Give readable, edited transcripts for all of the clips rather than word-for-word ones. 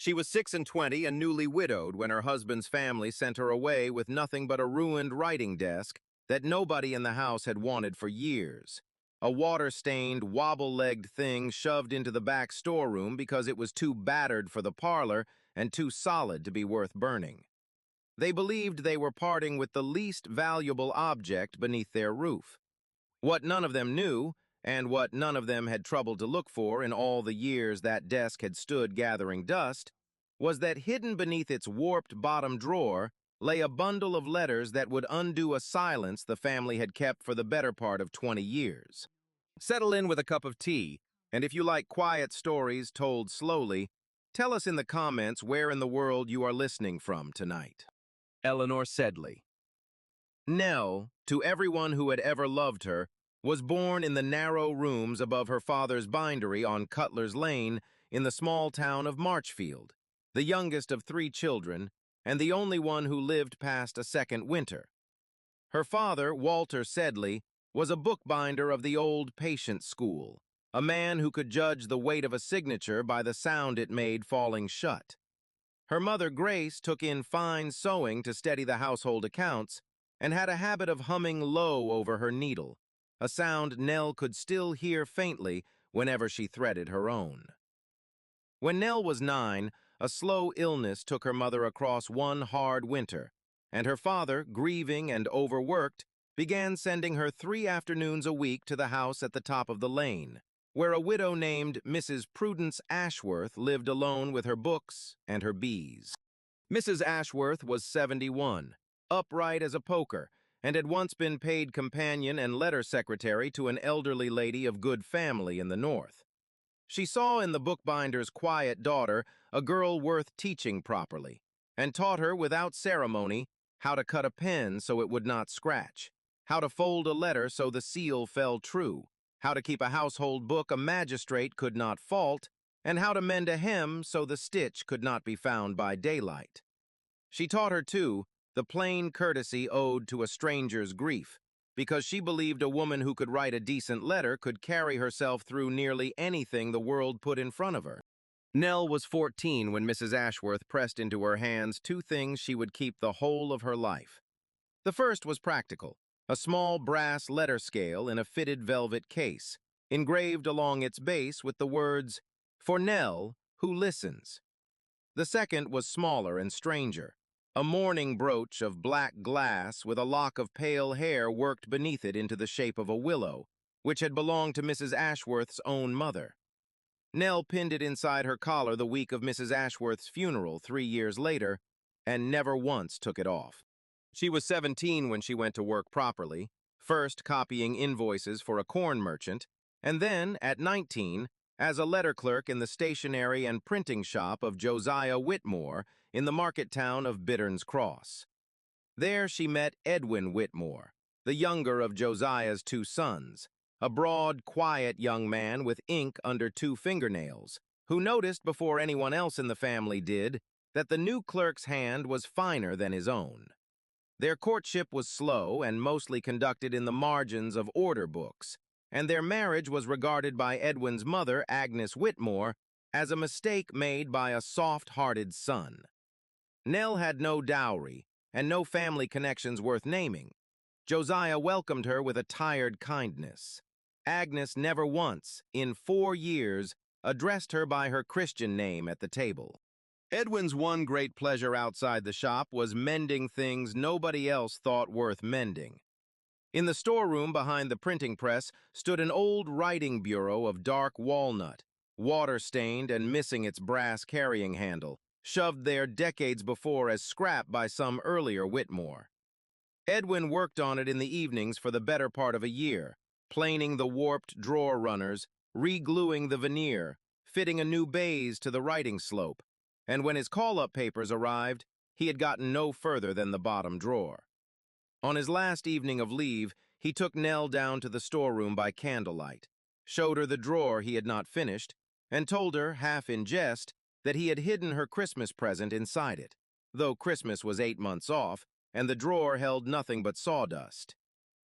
She was 26 and newly widowed when her husband's family sent her away with nothing but a ruined writing desk that nobody in the house had wanted for years. A water-stained, wobble-legged thing shoved into the back storeroom because it was too battered for the parlor and too solid to be worth burning. They believed they were parting with the least valuable object beneath their roof. What none of them knew, and what none of them had troubled to look for in all the years that desk had stood gathering dust, was that hidden beneath its warped bottom drawer lay a bundle of letters that would undo a silence the family had kept for the better part of 20 years. Settle in with a cup of tea, and if you like quiet stories told slowly, tell us in the comments where in the world you are listening from tonight. Eleanor Sedley. Nell, to everyone who had ever loved her, was born in the narrow rooms above her father's bindery on Cutler's Lane in the small town of Marchfield, the youngest of 3 children, and the only one who lived past a second winter. Her father, Walter Sedley, was a bookbinder of the old patient school, a man who could judge the weight of a signature by the sound it made falling shut. Her mother, Grace, took in fine sewing to steady the household accounts and had a habit of humming low over her needle, a sound Nell could still hear faintly whenever she threaded her own. When Nell was 9, a slow illness took her mother across one hard winter, and her father, grieving and overworked, began sending her 3 afternoons a week to the house at the top of the lane, where a widow named Mrs. Prudence Ashworth lived alone with her books and her bees. Mrs. Ashworth was 71, upright as a poker, and had once been paid companion and letter secretary to an elderly lady of good family in the North. She saw in the bookbinder's quiet daughter a girl worth teaching properly, and taught her without ceremony how to cut a pen so it would not scratch, how to fold a letter so the seal fell true, how to keep a household book a magistrate could not fault, and how to mend a hem so the stitch could not be found by daylight. She taught her, too, the plain courtesy owed to a stranger's grief, because she believed a woman who could write a decent letter could carry herself through nearly anything the world put in front of her. Nell was 14 when Mrs. Ashworth pressed into her hands 2 things she would keep the whole of her life. The first was practical, a small brass letter scale in a fitted velvet case, engraved along its base with the words, "For Nell, who listens." The second was smaller and stranger, a mourning brooch of black glass with a lock of pale hair worked beneath it into the shape of a willow, which had belonged to Mrs. Ashworth's own mother. Nell pinned it inside her collar the week of Mrs. Ashworth's funeral 3 years later, and never once took it off. She was 17 when she went to work properly, first copying invoices for a corn merchant, and then, at 19, as a letter clerk in the stationery and printing shop of Josiah Whitmore in the market town of Bitterns Cross. There she met Edwin Whitmore, the younger of Josiah's 2 sons, a broad, quiet young man with ink under 2 fingernails, who noticed before anyone else in the family did that the new clerk's hand was finer than his own. Their courtship was slow and mostly conducted in the margins of order books, and their marriage was regarded by Edwin's mother, Agnes Whitmore, as a mistake made by a soft-hearted son. Nell had no dowry and no family connections worth naming. Josiah welcomed her with a tired kindness. Agnes never once, in 4 years, addressed her by her Christian name at the table. Edwin's one great pleasure outside the shop was mending things nobody else thought worth mending. In the storeroom behind the printing press stood an old writing bureau of dark walnut, water-stained and missing its brass carrying handle, shoved there decades before as scrap by some earlier Whitmore. Edwin worked on it in the evenings for the better part of a year, planing the warped drawer runners, re-gluing the veneer, fitting a new baize to the writing slope, and when his call-up papers arrived, he had gotten no further than the bottom drawer. On his last evening of leave, he took Nell down to the storeroom by candlelight, showed her the drawer he had not finished, and told her, half in jest, that he had hidden her Christmas present inside it, though Christmas was 8 months off, and the drawer held nothing but sawdust.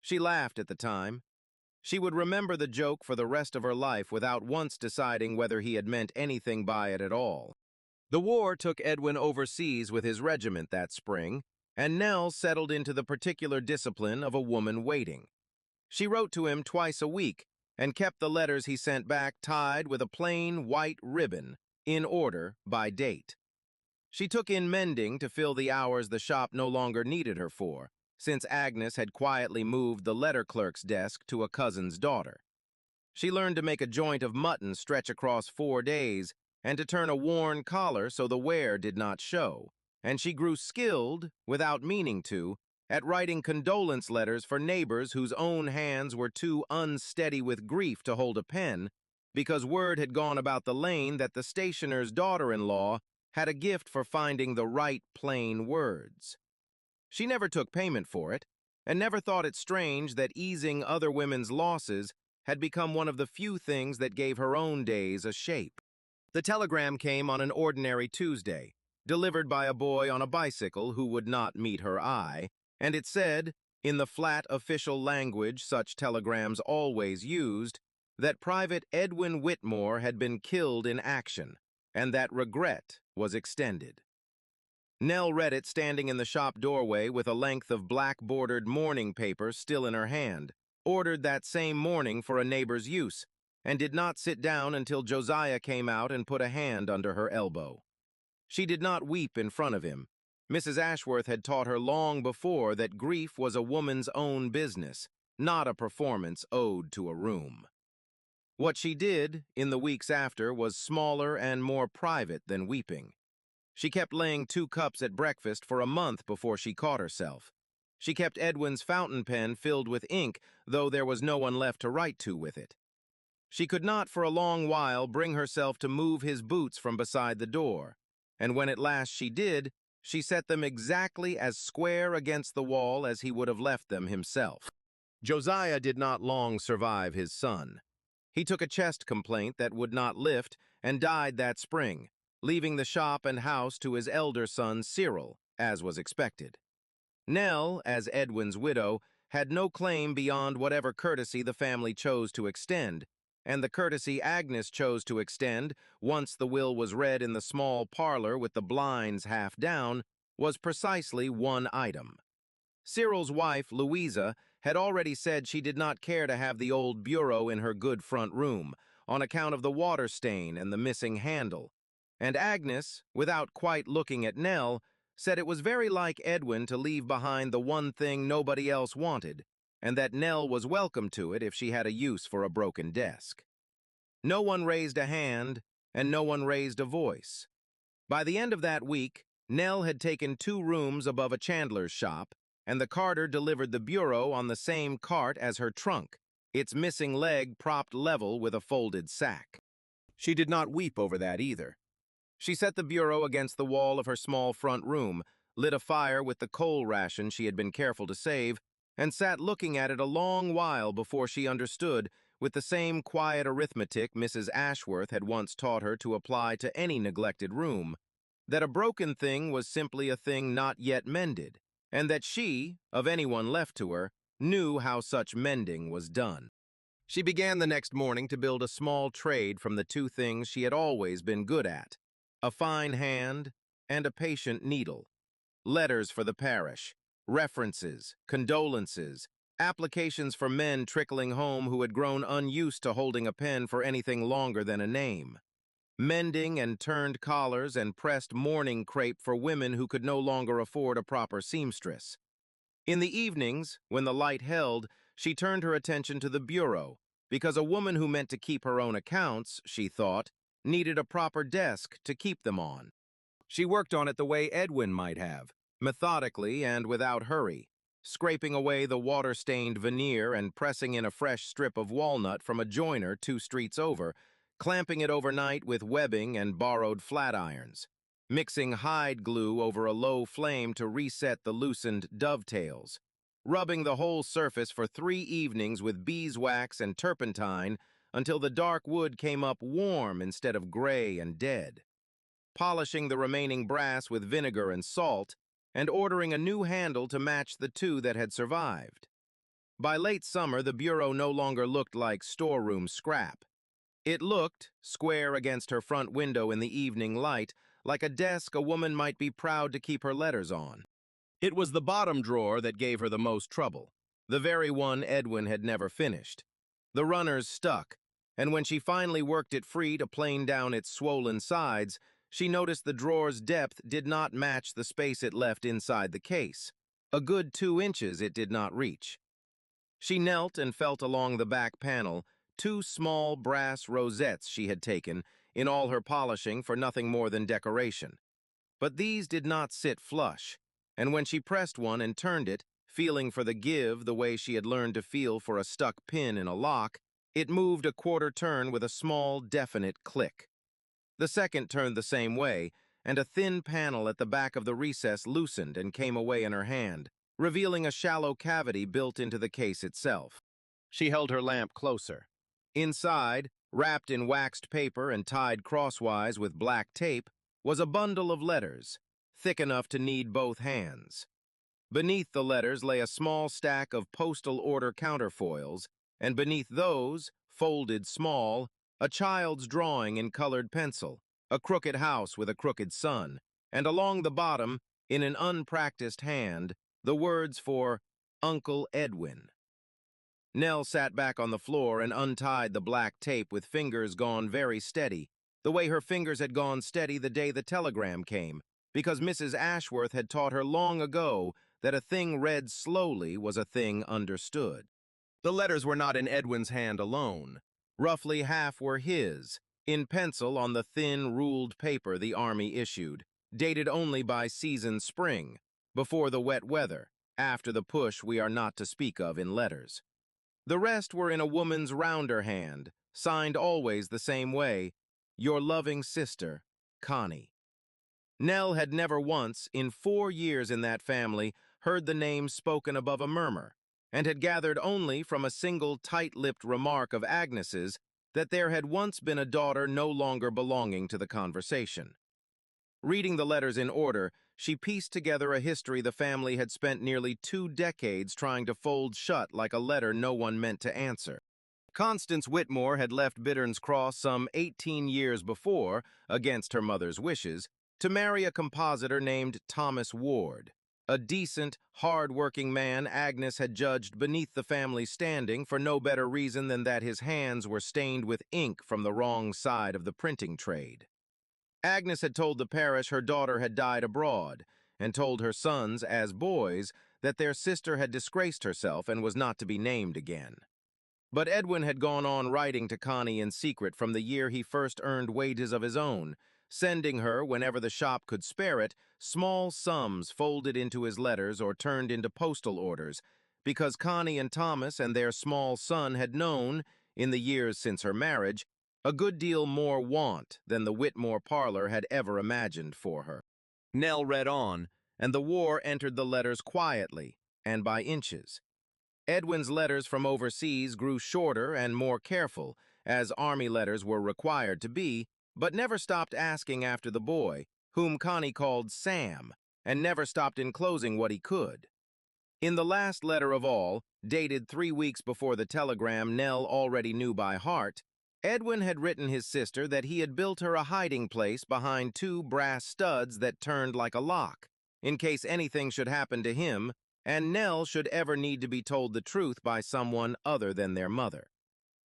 She laughed at the time. She would remember the joke for the rest of her life without once deciding whether he had meant anything by it at all. The war took Edwin overseas with his regiment that spring, and Nell settled into the particular discipline of a woman waiting. She wrote to him twice a week and kept the letters he sent back tied with a plain white ribbon, in order by date. She took in mending to fill the hours the shop no longer needed her for, since Agnes had quietly moved the letter clerk's desk to a cousin's daughter. She learned to make a joint of mutton stretch across 4 days and to turn a worn collar so the wear did not show, and she grew skilled, without meaning to, at writing condolence letters for neighbors whose own hands were too unsteady with grief to hold a pen, because word had gone about the lane that the stationer's daughter-in-law had a gift for finding the right plain words. She never took payment for it, and never thought it strange that easing other women's losses had become one of the few things that gave her own days a shape. The telegram came on an ordinary Tuesday, delivered by a boy on a bicycle who would not meet her eye, and it said, in the flat official language such telegrams always used, that Private Edwin Whitmore had been killed in action, and that regret was extended. Nell read it standing in the shop doorway with a length of black-bordered mourning paper still in her hand, ordered that same morning for a neighbor's use, and did not sit down until Josiah came out and put a hand under her elbow. She did not weep in front of him. Mrs. Ashworth had taught her long before that grief was a woman's own business, not a performance owed to a room. What she did, in the weeks after, was smaller and more private than weeping. She kept laying 2 cups at breakfast for a month before she caught herself. She kept Edwin's fountain pen filled with ink, though there was no one left to write to with it. She could not for a long while bring herself to move his boots from beside the door, and when at last she did, she set them exactly as square against the wall as he would have left them himself. Josiah did not long survive his son. He took a chest complaint that would not lift and died that spring, leaving the shop and house to his elder son Cyril, as was expected. Nell, as Edwin's widow, had no claim beyond whatever courtesy the family chose to extend, and the courtesy Agnes chose to extend, once the will was read in the small parlor with the blinds half down, was precisely one item. Cyril's wife, Louisa, had already said she did not care to have the old bureau in her good front room, on account of the water stain and the missing handle, and Agnes, without quite looking at Nell, said it was very like Edwin to leave behind the one thing nobody else wanted, and that Nell was welcome to it if she had a use for a broken desk. No one raised a hand, and no one raised a voice. By the end of that week, Nell had taken 2 rooms above a chandler's shop, and the carter delivered the bureau on the same cart as her trunk, its missing leg propped level with a folded sack. She did not weep over that either. She set the bureau against the wall of her small front room, lit a fire with the coal ration she had been careful to save, and sat looking at it a long while before she understood, with the same quiet arithmetic Mrs. Ashworth had once taught her to apply to any neglected room, that a broken thing was simply a thing not yet mended, and that she, of anyone left to her, knew how such mending was done. She began the next morning to build a small trade from the 2 things she had always been good at: a fine hand and a patient needle. Letters for the parish, references, condolences, applications for men trickling home who had grown unused to holding a pen for anything longer than a name. Mending and turned collars and pressed mourning crepe for women who could no longer afford a proper seamstress. In the evenings, when the light held, she turned her attention to the bureau, because a woman who meant to keep her own accounts, she thought, needed a proper desk to keep them on. She worked on it the way Edwin might have, methodically and without hurry, scraping away the water-stained veneer and pressing in a fresh strip of walnut from a joiner 2 streets over, clamping it overnight with webbing and borrowed flat irons, mixing hide glue over a low flame to reset the loosened dovetails, rubbing the whole surface for 3 evenings with beeswax and turpentine until the dark wood came up warm instead of gray and dead, polishing the remaining brass with vinegar and salt, and ordering a new handle to match the 2 that had survived. By late summer, the bureau no longer looked like storeroom scrap. It looked, square against her front window in the evening light, like a desk a woman might be proud to keep her letters on. It was the bottom drawer that gave her the most trouble, the very one Edwin had never finished. The runners stuck, and when she finally worked it free to plane down its swollen sides, she noticed the drawer's depth did not match the space it left inside the case. A good 2 inches it did not reach. She knelt and felt along the back panel, 2 small brass rosettes she had taken, in all her polishing for nothing more than decoration. But these did not sit flush, and when she pressed one and turned it, feeling for the give the way she had learned to feel for a stuck pin in a lock, it moved a quarter turn with a small, definite click. The second turned the same way, and a thin panel at the back of the recess loosened and came away in her hand, revealing a shallow cavity built into the case itself. She held her lamp closer. Inside, wrapped in waxed paper and tied crosswise with black tape, was a bundle of letters, thick enough to need both hands. Beneath the letters lay a small stack of postal order counterfoils, and beneath those, folded small, a child's drawing in colored pencil, a crooked house with a crooked sun, and along the bottom, in an unpracticed hand, the words for Uncle Edwin. Nell sat back on the floor and untied the black tape with fingers gone very steady, the way her fingers had gone steady the day the telegram came, because Mrs. Ashworth had taught her long ago that a thing read slowly was a thing understood. The letters were not in Edwin's hand alone. Roughly half were his, in pencil on the thin, ruled paper the Army issued, dated only by season spring, before the wet weather, after the push we are not to speak of in letters. The rest were in a woman's rounder hand, signed always the same way, Your loving sister, Connie. Nell had never once, in 4 years in that family, heard the name spoken above a murmur, and had gathered only from a single tight-lipped remark of Agnes's that there had once been a daughter no longer belonging to the conversation. Reading the letters in order, she pieced together a history the family had spent nearly 2 decades trying to fold shut like a letter no one meant to answer. Constance Whitmore had left Bitterns Cross some 18 years before, against her mother's wishes, to marry a compositor named Thomas Ward. A decent, hard-working man Agnes had judged beneath the family standing for no better reason than that his hands were stained with ink from the wrong side of the printing trade. Agnes had told the parish her daughter had died abroad, and told her sons, as boys, that their sister had disgraced herself and was not to be named again. But Edwin had gone on writing to Connie in secret from the year he first earned wages of his own, sending her, whenever the shop could spare it, small sums folded into his letters or turned into postal orders, because Connie and Thomas and their small son had known, in the years since her marriage, a good deal more want than the Whitmore parlor had ever imagined for her. Nell read on, and the war entered the letters quietly, and by inches. Edwin's letters from overseas grew shorter and more careful, as Army letters were required to be, but never stopped asking after the boy, whom Connie called Sam, and never stopped enclosing what he could. In the last letter of all, dated 3 weeks before the telegram Nell already knew by heart, Edwin had written his sister that he had built her a hiding place behind 2 brass studs that turned like a lock, in case anything should happen to him, and Nell should ever need to be told the truth by someone other than their mother.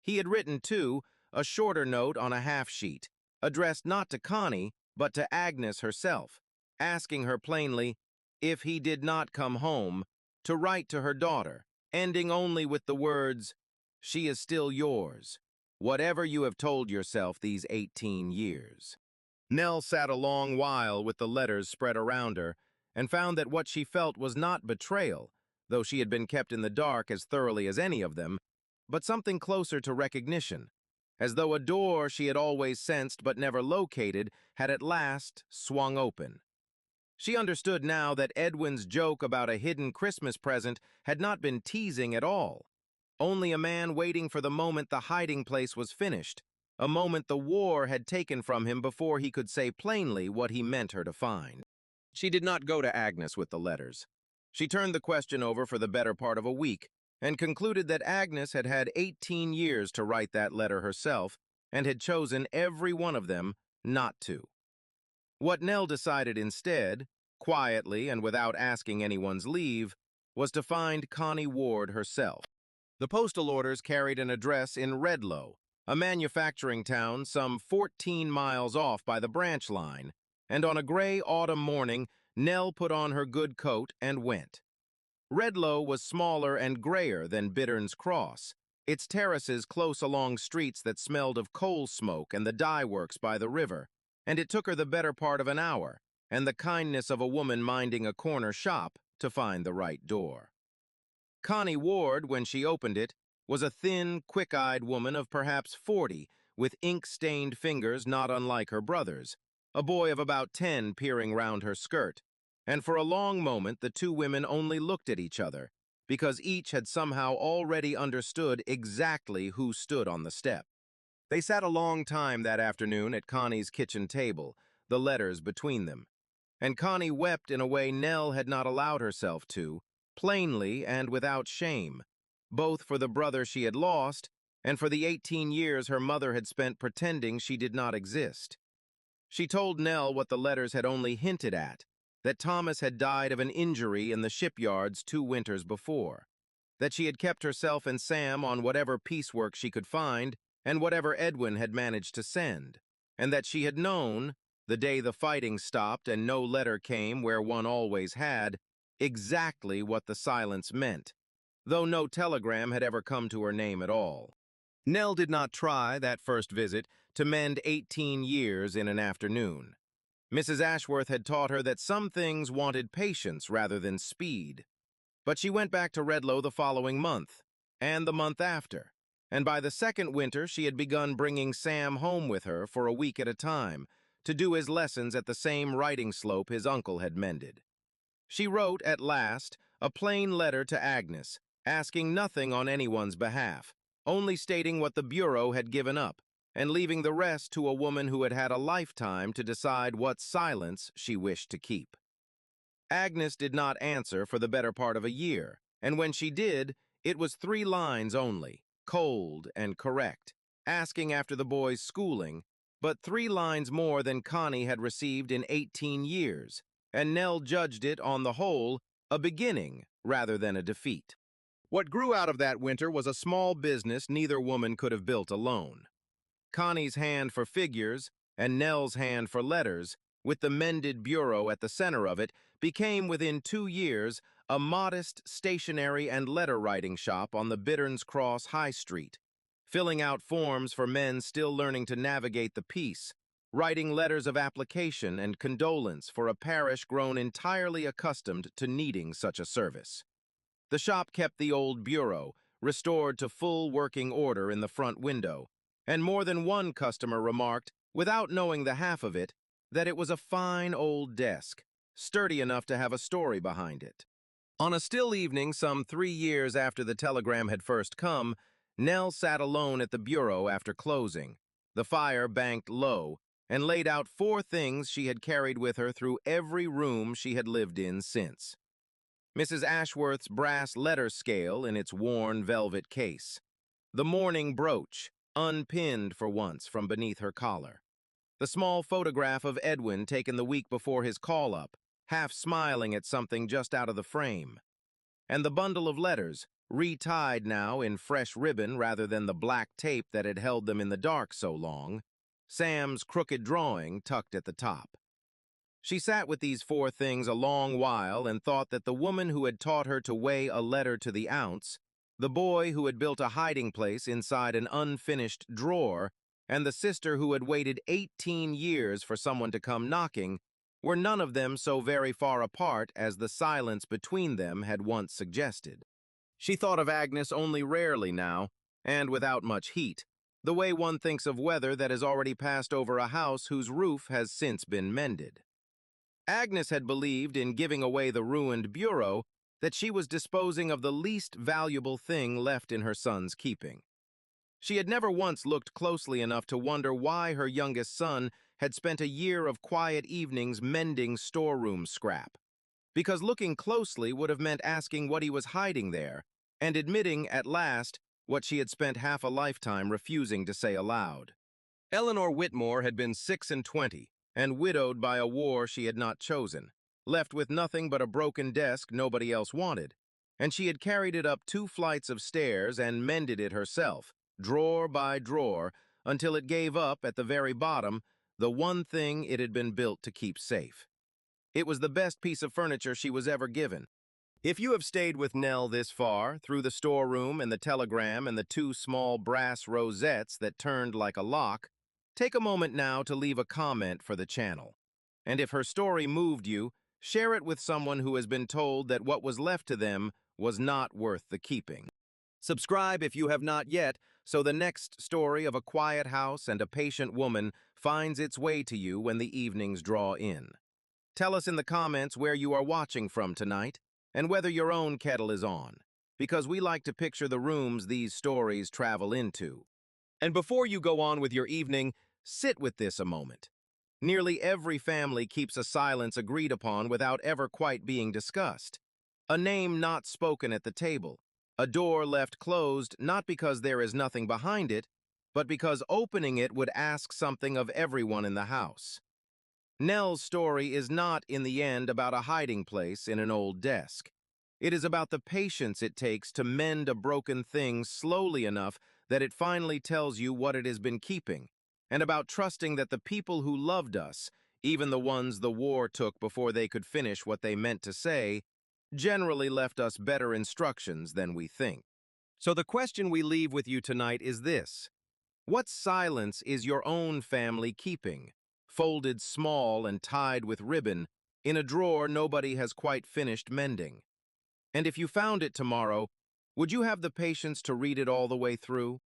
He had written, too, a shorter note on a half-sheet, addressed not to Connie, but to Agnes herself, asking her plainly, if he did not come home, to write to her daughter, ending only with the words, "She is still yours, whatever you have told yourself these 18 years. Nell sat a long while with the letters spread around her, and found that what she felt was not betrayal, though she had been kept in the dark as thoroughly as any of them, but something closer to recognition, as though a door she had always sensed but never located had at last swung open. She understood now that Edwin's joke about a hidden Christmas present had not been teasing at all, only a man waiting for the moment the hiding place was finished, a moment the war had taken from him before he could say plainly what he meant her to find. She did not go to Agnes with the letters. She turned the question over for the better part of a week, and concluded that Agnes had had 18 years to write that letter herself, and had chosen every one of them not to. What Nell decided instead, quietly and without asking anyone's leave, was to find Connie Ward herself. The postal orders carried an address in Redlow, a manufacturing town some 14 miles off by the branch line, and on a gray autumn morning, Nell put on her good coat and went. Redlow was smaller and grayer than Bittern's Cross, its terraces close along streets that smelled of coal smoke and the dye works by the river, and it took her the better part of an hour, and the kindness of a woman minding a corner shop, to find the right door. Connie Ward, when she opened it, was a thin, quick-eyed woman of perhaps 40, with ink-stained fingers not unlike her brother's, a boy of about 10 peering round her skirt, and for a long moment the two women only looked at each other, because each had somehow already understood exactly who stood on the step. They sat a long time that afternoon at Connie's kitchen table, the letters between them, and Connie wept in a way Nell had not allowed herself to, plainly and without shame, both for the brother she had lost and for the 18 years her mother had spent pretending she did not exist. She told Nell what the letters had only hinted at, that Thomas had died of an injury in the shipyards 2 winters before, that she had kept herself and Sam on whatever piecework she could find and whatever Edwin had managed to send, and that she had known, the day the fighting stopped and no letter came where one always had, exactly what the silence meant, though no telegram had ever come to her name at all. Nell did not try, that first visit, to mend 18 years in an afternoon. Mrs. Ashworth had taught her that some things wanted patience rather than speed. But she went back to Redlow the following month, and the month after, and by the second winter she had begun bringing Sam home with her for a week at a time, to do his lessons at the same writing slope his uncle had mended. She wrote, at last, a plain letter to Agnes, asking nothing on anyone's behalf, only stating what the Bureau had given up, and leaving the rest to a woman who had had a lifetime to decide what silence she wished to keep. Agnes did not answer for the better part of a year, and when she did, it was 3 lines only, cold and correct, asking after the boy's schooling, but 3 lines more than Connie had received in 18 years, and Nell judged it, on the whole, a beginning rather than a defeat. What grew out of that winter was a small business neither woman could have built alone. Connie's hand for figures and Nell's hand for letters, with the mended bureau at the center of it, became within 2 years a modest stationery and letter-writing shop on the Bittern's Cross High Street, filling out forms for men still learning to navigate the peace, writing letters of application and condolence for a parish grown entirely accustomed to needing such a service. The shop kept the old bureau, restored to full working order in the front window, and more than one customer remarked, without knowing the half of it, that it was a fine old desk, sturdy enough to have a story behind it. On a still evening some 3 years after the telegram had first come, Nell sat alone at the bureau after closing, the fire banked low, and laid out 4 things she had carried with her through every room she had lived in since. Mrs. Ashworth's brass letter scale in its worn velvet case, the mourning brooch, unpinned for once from beneath her collar, the small photograph of Edwin taken the week before his call-up, half smiling at something just out of the frame, and the bundle of letters, retied now in fresh ribbon rather than the black tape that had held them in the dark so long, Sam's crooked drawing tucked at the top. She sat with these 4 things a long while and thought that the woman who had taught her to weigh a letter to the ounce, the boy who had built a hiding place inside an unfinished drawer, and the sister who had waited 18 years for someone to come knocking, were none of them so very far apart as the silence between them had once suggested. She thought of Agnes only rarely now, and without much heat, the way one thinks of weather that has already passed over a house whose roof has since been mended. Agnes had believed, in giving away the ruined bureau, that she was disposing of the least valuable thing left in her son's keeping. She had never once looked closely enough to wonder why her youngest son had spent a year of quiet evenings mending storeroom scrap, because looking closely would have meant asking what he was hiding there, and admitting, at last, what she had spent half a lifetime refusing to say aloud. Eleanor Whitmore had been 26, and widowed by a war she had not chosen, left with nothing but a broken desk nobody else wanted. And she had carried it up 2 flights of stairs and mended it herself, drawer by drawer, until it gave up at the very bottom, the one thing it had been built to keep safe. It was the best piece of furniture she was ever given. If you have stayed with Nell this far, through the storeroom and the telegram and the 2 small brass rosettes that turned like a lock, take a moment now to leave a comment for the channel. And if her story moved you, share it with someone who has been told that what was left to them was not worth the keeping. Subscribe if you have not yet, so the next story of a quiet house and a patient woman finds its way to you when the evenings draw in. Tell us in the comments where you are watching from tonight, and whether your own kettle is on, because we like to picture the rooms these stories travel into. And before you go on with your evening, sit with this a moment. Nearly every family keeps a silence agreed upon without ever quite being discussed. A name not spoken at the table, a door left closed not because there is nothing behind it, but because opening it would ask something of everyone in the house. Nell's story is not, in the end, about a hiding place in an old desk. It is about the patience it takes to mend a broken thing slowly enough that it finally tells you what it has been keeping, and about trusting that the people who loved us, even the ones the war took before they could finish what they meant to say, generally left us better instructions than we think. So the question we leave with you tonight is this: what silence is your own family keeping, folded small and tied with ribbon, in a drawer nobody has quite finished mending? And if you found it tomorrow, would you have the patience to read it all the way through?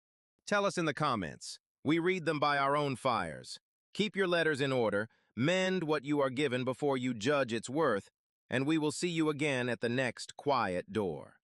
Tell us in the comments. We read them by our own fires. Keep your letters in order, mend what you are given before you judge its worth, and we will see you again at the next quiet door.